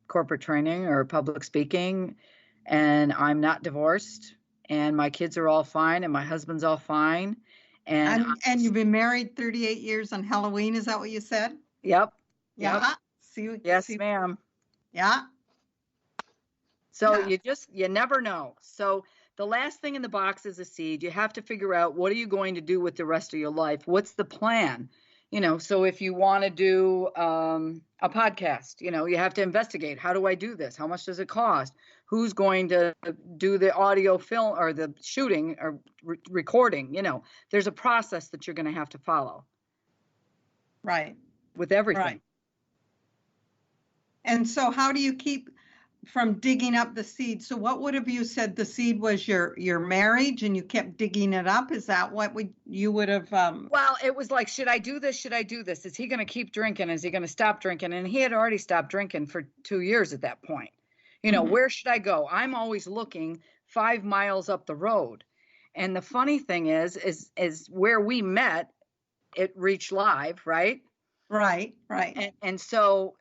corporate training or public speaking, and I'm not divorced, and my kids are all fine, and my husband's all fine. And you've been married 38 years on Halloween, is that what you said? Yep. Yeah. Yep. Yes, ma'am. Yeah. So you never know. So the last thing in the box is a seed. You have to figure out, what are you going to do with the rest of your life? What's the plan? So if you want to do a podcast, you have to investigate, how do I do this? How much does it cost? Who's going to do the audio film or the shooting or recording? There's a process that you're going to have to follow. Right. With everything. Right. And so how do you keep from digging up the seed? So what would have you said the seed was your marriage, and you kept digging it up? Is that what you would have? Well, it was like, should I do this? Should I do this? Is he going to keep drinking? Is he going to stop drinking? And he had already stopped drinking for 2 years at that point. Where should I go? I'm always looking 5 miles up the road. And the funny thing is where we met, it reached live, right? Right. And so,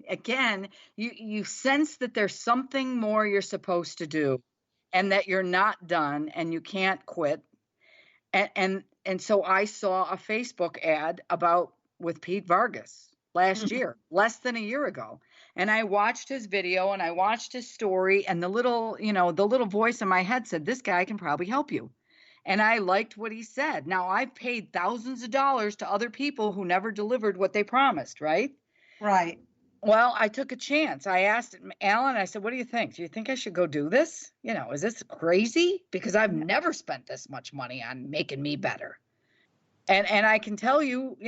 again, you sense that there's something more you're supposed to do, and that you're not done, and you can't quit. And so I saw a Facebook ad with Pete Vargas last year, less than a year ago. And I watched his video and I watched his story, and the little voice in my head said, this guy can probably help you. And I liked what he said. Now, I've paid thousands of dollars to other people who never delivered what they promised, right? Right. Well, I took a chance. I asked Alan, I said, what do you think? Do you think I should go do this? Is this crazy? Because I've never spent this much money on making me better. And I can tell you,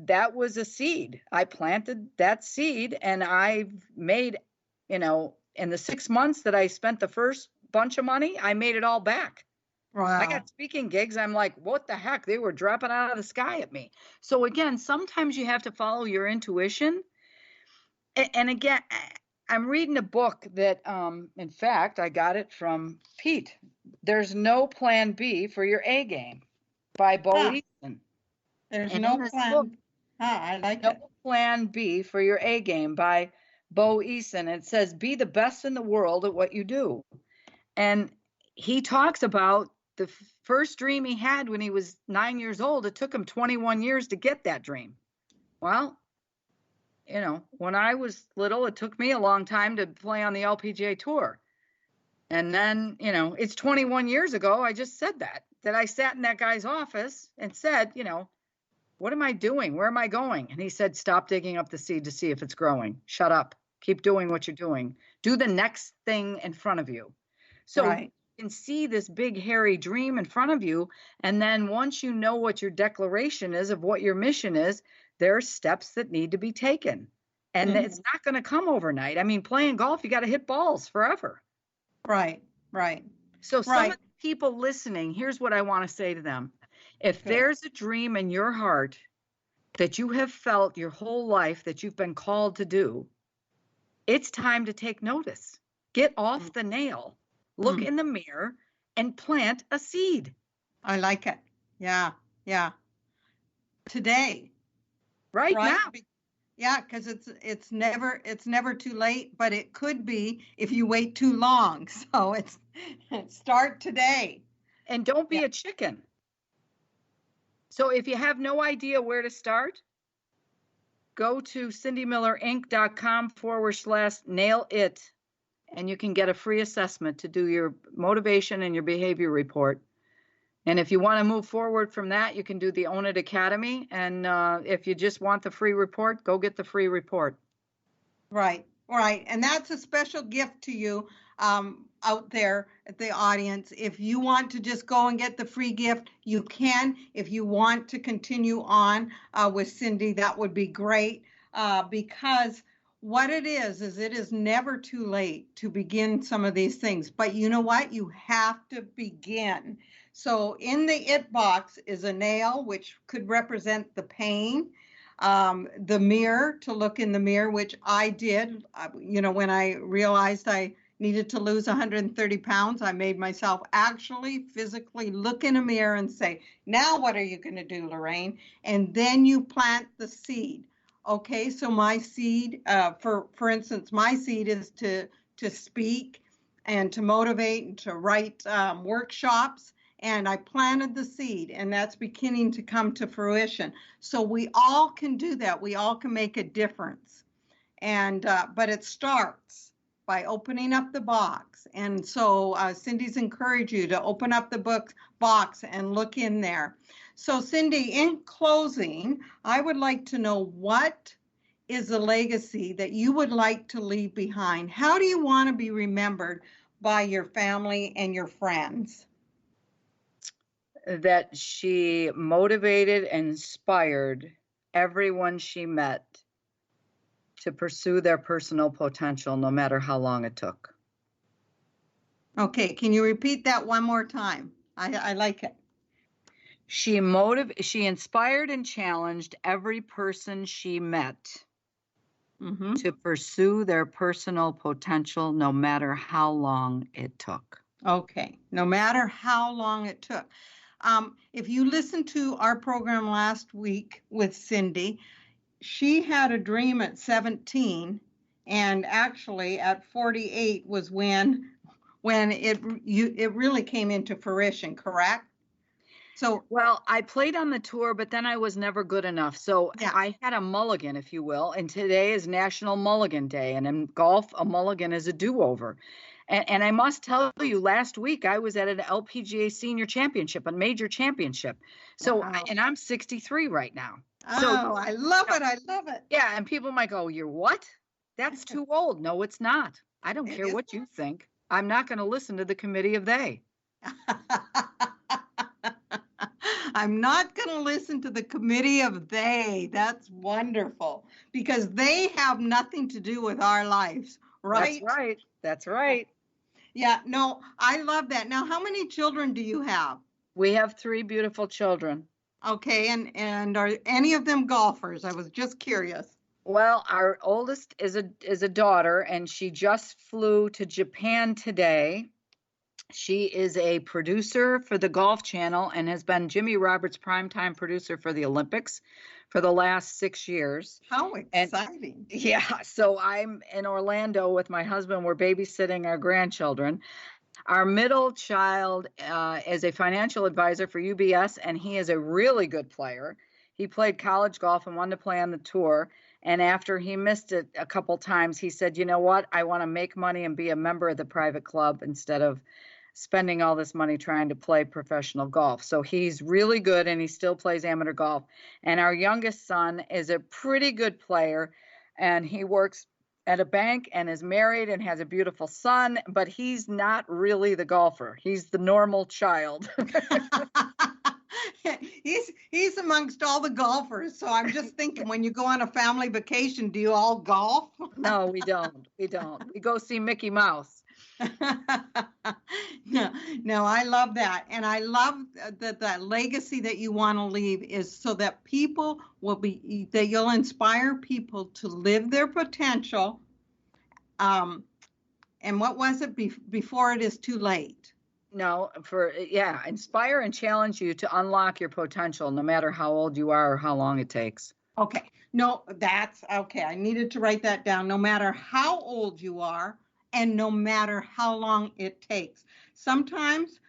that was a seed. I planted that seed, and I've made, in the 6 months that I spent the first bunch of money, I made it all back. Wow. I got speaking gigs. I'm like, what the heck? They were dropping out of the sky at me. So again, sometimes you have to follow your intuition. And again, I'm reading a book that, in fact, I got it from Pete. There's No Plan B for Your A Game by Bo Eason. There's no plan. I like it. No Plan B for Your A Game by Bo Eason. It says, be the best in the world at what you do. And he talks about the first dream he had when he was 9 years old. It took him 21 years to get that dream. Well, when I was little, it took me a long time to play on the LPGA tour. And then, it's 21 years ago. I just said that I sat in that guy's office and said, what am I doing? Where am I going? And he said, stop digging up the seed to see if it's growing. Shut up. Keep doing what you're doing. Do the next thing in front of you. So you can see this big, hairy dream in front of you. And then once you know what your declaration is of what your mission is, there are steps that need to be taken. And it's not going to come overnight. I mean, playing golf, you got to hit balls forever. Right. So some of the people listening, here's what I want to say to them. If there's a dream in your heart that you have felt your whole life that you've been called to do, it's time to take notice. Get off the nail, look in the mirror, and plant a seed. I like it. Yeah. Today. Right now. Yeah, because it's never too late, but it could be if you wait too long. So it's start today. And don't be a chicken. So if you have no idea where to start, go to cindymillerink.com/nail-it, and you can get a free assessment to do your motivation and your behavior report. And if you want to move forward from that, you can do the Own It Academy. And if you just want the free report, go get the free report. Right. And that's a special gift to you out there at the audience. If you want to just go and get the free gift, you can. If you want to continue on with Cindy, that would be great, because what it is it is never too late to begin some of these things. But you know what? You have to begin. So in the it box is a nail, which could represent the pain, the mirror, to look in the mirror, which I did. When I realized I needed to lose 130 pounds, I made myself actually physically look in a mirror and say, now what are you going to do, Lorraine? And then you plant the seed. Okay, so my seed, for instance, my seed is to speak and to motivate and to write workshops. And I planted the seed, and that's beginning to come to fruition. So we all can do that. We all can make a difference. And but it starts by opening up the box. And so Cindy's encouraged you to open up the box and look in there. So Cindy, in closing, I would like to know, what is the legacy that you would like to leave behind? How do you want to be remembered by your family and your friends? That she motivated and inspired everyone she met to pursue their personal potential, no matter how long it took. Okay, can you repeat that one more time? I like it. She inspired and challenged every person she met to pursue their personal potential, no matter how long it took. Okay, no matter how long it took. If you listened to our program last week with Cindy, she had a dream at 17, and actually at 48 was when it really came into fruition, correct? So, well, I played on the tour, but then I was never good enough. So yeah. I had a mulligan, if you will. And today is National Mulligan Day. And in golf, a mulligan is a do-over. And I must tell you, last week I was at an LPGA senior championship, a major championship. So, Wow. and I'm 63 right now. Oh, So, I love it. I love it. yeah. And people might go, you're what? That's too old. No, it's not. I don't care what you think. I'm not going to listen to the committee of they. I'm not going to listen to the committee of they. That's wonderful, because they have nothing to do with our lives, right? That's right. That's right. Yeah, no, I love that. Now, how many children do you have? We have 3 beautiful children. Okay, and are any of them golfers? I was just curious. Well, our oldest is a daughter, and she just flew to Japan today. She is a producer for the Golf Channel and has been Jimmy Roberts' primetime producer for the Olympics for the last 6 years. How exciting. And, yeah, so I'm in Orlando with my husband. We're babysitting our grandchildren. Our middle child is a financial advisor for UBS, and he is a really good player. He played college golf and wanted to play on the tour. And after he missed it a couple times, he said, you know what? I want to make money and be a member of the private club instead of spending all this money trying to play professional golf. So he's really good, and he still plays amateur golf. And our youngest son is a pretty good player, and he works at a bank and is married and has a beautiful son, but he's not really the golfer. He's the normal child. He's amongst all the golfers. So I'm just thinking, when you go on a family vacation, do you all golf? No, we don't. We don't. We go see Mickey Mouse. No, I love that. And I love that legacy that you want to leave is so that people that you'll inspire people to live their potential. And what was it? Before it is too late. No, inspire and challenge you to unlock your potential, no matter how old you are or how long it takes. Okay. No, that's okay. I needed to write that down. No matter how old you are, and no matter how long it takes. Sometimes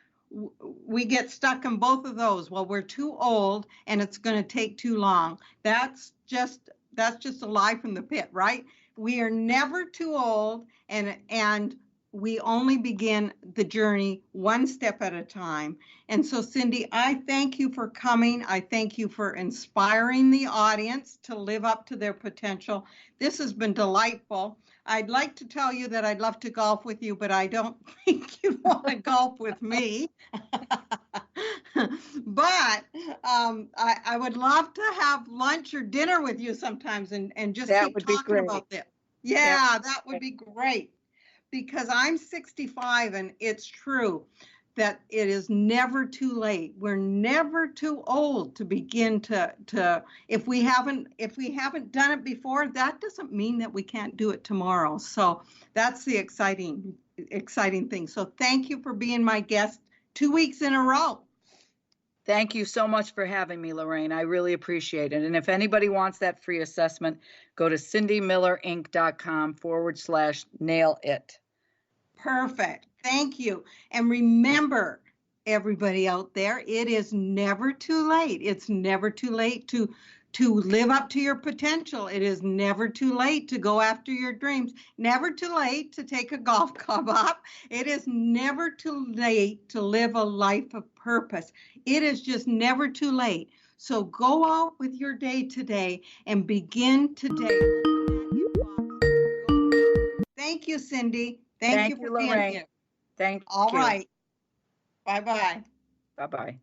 we get stuck in both of those. Well, we're too old and it's going to take too long. That's just a lie from the pit, right? We are never too old, and we only begin the journey one step at a time. And so, Cindy, I thank you for coming. I thank you for inspiring the audience to live up to their potential. This has been delightful. I'd like to tell you that I'd love to golf with you, but I don't think you want to golf with me. But I would love to have lunch or dinner with you sometimes and just keep talking about this. Yeah, that would be great. Because I'm 65, and it's true that it is never too late. We're never too old to begin to if we haven't done it before, that doesn't mean that we can't do it tomorrow. So that's the exciting thing. So thank you for being my guest 2 weeks in a row. Thank you so much for having me, Lorraine. I really appreciate it. And if anybody wants that free assessment, go to cindymillerinc.com/nail it. Perfect. Thank you. And remember, everybody out there, it is never too late. It's never too late to live up to your potential. It is never too late to go after your dreams. Never too late to take a golf club up. It is never too late to live a life of purpose. It is just never too late. So go out with your day today and begin today. Thank you, Cindy. Thank you for being Lorraine. here. Thank you. All right. Bye-bye. Bye-bye.